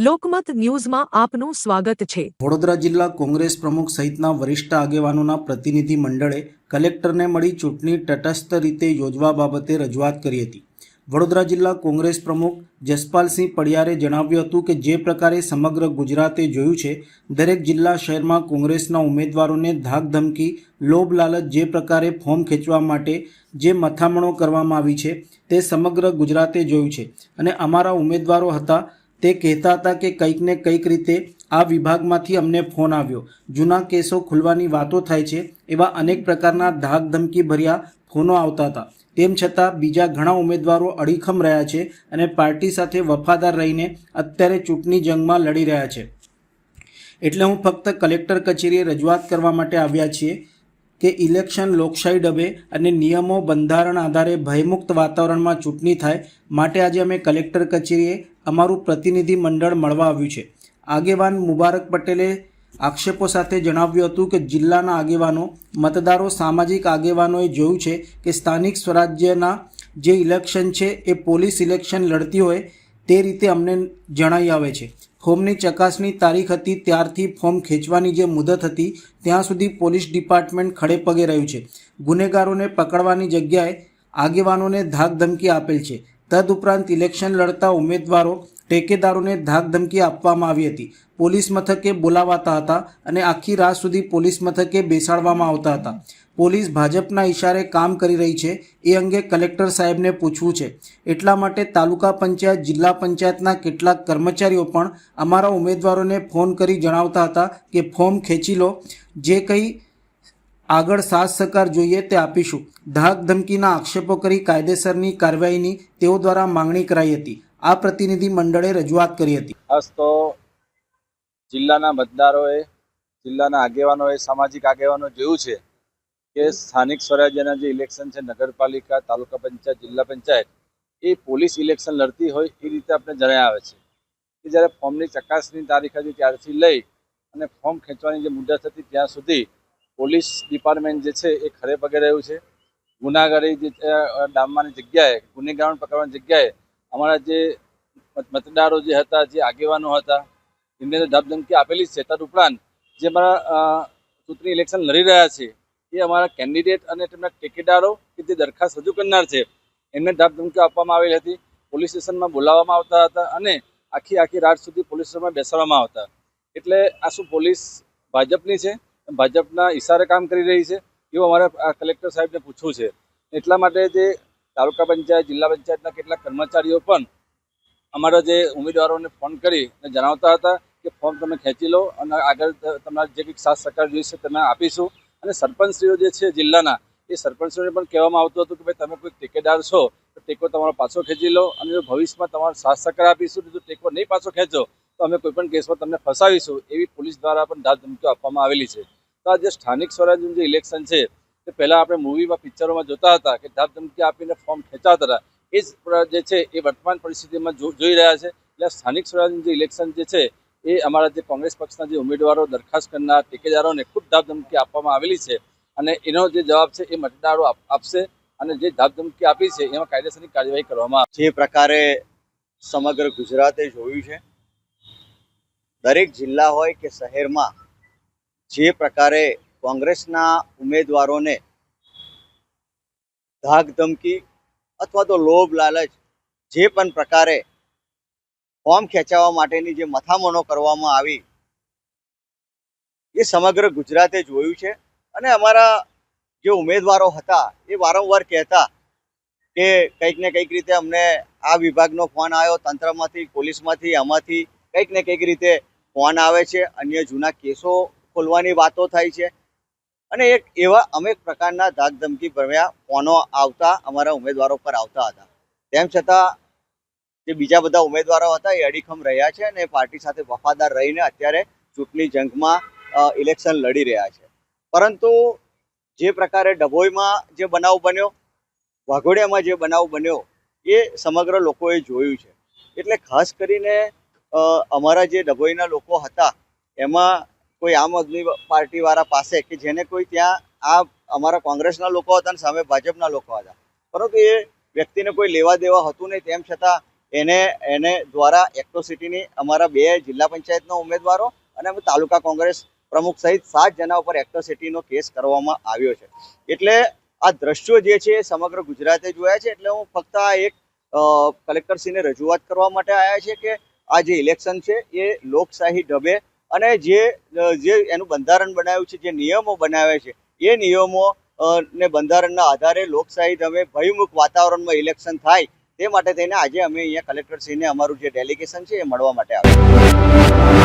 લોકમત ન્યૂઝમાં આપનું સ્વાગત છે। વડોદરા જિલ્લા કોંગ્રેસ પ્રમુખ સહિતના વરિષ્ઠ આગેવાનોના પ્રતિનિધિ મંડળે કલેક્ટરને મળી ચૂંટણી તટસ્થ રીતે યોજવા બાબતે રજૂઆત કરી હતી। વડોદરા જિલ્લા કોંગ્રેસ પ્રમુખ જસપાલસિંહ પડિયારે જણાવ્યું હતું કે જે પ્રકારે સમગ્ર ગુજરાતે જોયું છે, દરેક જિલ્લા શહેરમાં કોંગ્રેસના ઉમેદવારોને ધાકધમકી, લોભ લાલચ જે પ્રકારે ફોર્મ ખેંચવા માટે જે મથામણો કરવામાં આવી છે તે સમગ્ર ગુજરાતે જોયું છે અને અમારા ઉમેદવારો હતા તે કહેતા હતા કે કંઈક ને કંઈક રીતે આ વિભાગમાંથી અમને ફોન આવ્યો, જૂના કેસો ખુલવાની વાતો થાય છે, એવા અનેક પ્રકારના ધાક ધમકી ભર્યા ફોનો આવતા હતા। તેમ છતાં બીજા ઘણા ઉમેદવારો અડીખમ રહ્યા છે અને પાર્ટી સાથે વફાદાર રહીને અત્યારે ચૂંટણી જંગમાં લડી રહ્યા છે। એટલે હું ફક્ત કલેક્ટર કચેરીએ રજૂઆત કરવા માટે આવ્યા છીએ કે ઇલેક્શન લોકશાહી ડબે અને નિયમો બંધારણ આધારે ભયમુક્ત વાતાવરણમાં ચૂંટણી થાય, માટે આજે અમે કલેક્ટર કચેરીએ અમારું પ્રતિનિધિ મંડળ મળવા આવ્યું છે। આગેવાન મુબારક પટેલે આક્ષેપો સાથે જણાવ્યું હતું કે જિલ્લાના આગેવાનો, મતદારો, સામાજિક આગેવાનોએ જોયું છે કે સ્થાનિક સ્વરાજ્યના જે ઇલેક્શન છે એ પોલીસ ઇલેક્શન લડતી હોય તે રીતે અમને જણાઈ આવે છે। ફોર્મની ચકાસણી તારીખ હતી ત્યારથી ફોર્મ ખેંચવાની જે મુદત હતી ત્યાં સુધી પોલીસ ડિપાર્ટમેન્ટ ખડે પગે રહ્યું છે। ગુનેગારોને પકડવાની જગ્યાએ આગેવાનોને ધાક ધમકી આપેલ છે। તદુપરાંત ઇલેક્શન લડતા ઉમેદવારો, ટેકેદારોને ધાક ધમકી આપવામાં આવી હતી, પોલીસ મથકે બોલાવાતા હતા અને આખી રાત સુધી પોલીસ મથકે બેસાડવામાં આવતા હતા। પોલીસ ભાજપના ઇશારે કામ કરી રહી છે એ અંગે કલેક્ટર સાહેબને પૂછવું છે। એટલા માટે તાલુકા પંચાયત, જિલ્લા પંચાયતના કેટલાક કર્મચારીઓ પણ અમારા ઉમેદવારોને ફોન કરી જણાવતા હતા કે ફોર્મ ખેંચી લો, જે કંઈ આગળ સાથ સહકાર જોઈએ તે આપીશું। ધાક ધમકીના આક્ષેપો કરી કાયદેસરની કાર્યવાહીની તેઓ દ્વારા માંગણી કરાઈ હતી। આ પ્રતિનિધિ મંડળે રજૂઆત કરી હતી। ખાસ તો જિલ્લાના મતદારોએ, જિલ્લાના આગેવાનોએ, સામાજિક આગેવાનો જોયું છે કે સ્થાનિક સ્વરાજ્યના જે ઇલેક્શન છે, નગરપાલિકા, તાલુકા પંચાયત, જિલ્લા પંચાયત, એ પોલીસ ઇલેક્શન લડતી હોય એ રીતે આપણે જણાય આવે છે કે જ્યારે ફોર્મની ચકાસણી તારીખ હતી ત્યારથી લઈ અને ફોર્મ ખેંચવાની જે મુદત હતી ત્યાં સુધી પોલીસ ડિપાર્ટમેન્ટ જે છે એ ખરે પગે રહ્યું છે। ગુનાગારી જે ડામવાની જગ્યાએ, ગુનેગારોને પકડવાની જગ્યાએ અમારા જે મતદારો જે હતા, જે આગેવાનો હતા, એમને ધમધમકી આપેલી છે। તદુપરાંત જે અમારા ચૂંટણી ઇલેક્શન લડી રહ્યા છે એ અમારા કેન્ડિડેટ અને તેમના ટેકેદારો કે જે દરખાસ્ત રજૂ કરનાર છે એમને ધમધમકી આપવામાં આવેલી હતી, પોલીસ સ્ટેશનમાં બોલાવવામાં આવતા હતા અને આખી રાત સુધી પોલીસ સ્ટેશનમાં બેસાડવામાં આવતા। એટલે આ શું પોલીસ ભાજપની છે, ભાજપના ઇશારે કામ કરી રહી છે એવું અમારે કલેક્ટર સાહેબને પૂછવું છે। એટલા માટે જે તાલુકા પંચાયત, જિલ્લા પંચાયતના કેટલાક કર્મચારીઓ પણ અમારા જે ઉમેદવારોને ફોન કરી જણાવતા હતા કે ફોર્મ તમે ખેંચી લો અને આગળ તમારે જે કંઈક સાથ સહકાર જોઈશે તમે આપીશું। અને સરપંચશ્રીઓ જે છે જિલ્લાના, એ સરપંચશ્રીઓને પણ કહેવામાં આવતું હતું કે ભાઈ તમે કોઈ ટેકેદાર છો તો ટેકો તમારો પાછો ખેંચી લો અને જો ભવિષ્યમાં તમારો સાથ સહકાર આપીશું, જો ટેકો નહીં પાછો ખેંચો તો અમે કોઈપણ કેસમાં તમને ફસાવીશું, એવી પોલીસ દ્વારા પણ ધાક ધમકીઓ આપવામાં આવેલી છે। તો આ જે સ્થાનિક સ્વરાજ્યનું જે ઇલેક્શન છે તે પહેલાં આપણે મૂવીમાં, પિક્ચરોમાં જોતા હતા કે ધાક ધમકી આપીને ફોર્મ ખેંચાતા હતા, એ જ જે છે એ વર્તમાન પરિસ્થિતિમાં જોઈ રહ્યા છે। એટલે સ્થાનિક સ્વરાજ્યનું જે ઇલેક્શન જે છે એ અમારા જે કોંગ્રેસ પક્ષના જે ઉમેદવારો, દરખાસ્ત કરનાર ટેકેદારોને ખૂબ ધાક ધમકી આપવામાં આવેલી છે અને એનો જે જવાબ છે એ મતદારો આપશે અને જે ધાક ધમકી આપી છે એમાં કાયદેસરની કાર્યવાહી કરવામાં આવશે। જે પ્રકારે સમગ્ર ગુજરાતે જોયું છે, દરેક જિલ્લા હોય કે શહેરમાં જે પ્રકારે કોંગ્રેસના ઉમેદવારોને ધાક ધમકી અથવા તો લોભ લાલચ જે પણ પ્રકારે ફોર્મ ખેંચાવવા માટેની જે મથામણો કરવામાં આવી એ સમગ્ર ગુજરાતે જોયું છે। અને અમારા જે ઉમેદવારો હતા એ વારંવાર કહેતા કે કંઈક ને કંઈક રીતે અમને આ વિભાગનો ફોન આવ્યો, તંત્રમાંથી, પોલીસમાંથી, આમાંથી કંઈક ને કંઈક રીતે ફોન આવે છે, અન્ય જૂના કેસો ખોલવાની વાતો થાય છે અને એક એવા અનેક પ્રકારના ધાક ધમકી ભર્યા ફોનો આવતા અમારા ઉમેદવારો પર આવતા હતા। તેમ છતાં જે બીજા બધા ઉમેદવારો હતા એ અડીખમ રહ્યા છે અને પાર્ટી સાથે વફાદાર રહીને અત્યારે ચૂંટણી જંગમાં ઇલેક્શન લડી રહ્યા છે। પરંતુ જે પ્રકારે ડભોઈમાં જે બનાવ બન્યો, વાઘોડિયામાં જે બનાવ બન્યો એ સમગ્ર લોકોએ જોયું છે। એટલે ખાસ કરીને અમારા જે ડભોઈના લોકો હતા એમાં કોઈ આમ આદમી પાર્ટીવાળા પાસે કે જેને કોઈ ત્યાં આ અમારા કોંગ્રેસના લોકો હતા અને સામે ભાજપના લોકો હતા, પરંતુ એ વ્યક્તિને કોઈ લેવા દેવા હતું નહીં, તેમ છતાં એને દ્વારા એક્ટ્રોસિટીની અમારા 2 જિલ્લા પંચાયતના ઉમેદવારો અને અમે તાલુકા કોંગ્રેસ પ્રમુખ સહિત 7 જણા ઉપર એક્ટ્રોસિટીનો કેસ કરવામાં આવ્યો છે. એટલે આ દ્રશ્યો જે છે એ સમગ્ર ગુજરાતે જોયા છે. એટલે હું ફક્ત આ એક કલેક્ટરશ્રીને રજૂઆત કરવા માટે આવ્યા છે કે આ જે ઇલેક્શન છે એ લોકશાહી ઢબે અને જે એનું બંધારણ બનાવ્યું છે, જે નિયમો બનાવ્યા છે, એ નિયમો ને બંધારણના આધારે લોકશાહી ઢબે ભયમુક્ત વાતાવરણમાં ઇલેક્શન થાય તે માટે થઈને આજે અમે અહીંયા કલેક્ટરશ્રીને અમારું જે ડેલિગેશન છે એ મળવા માટે આવ્યા.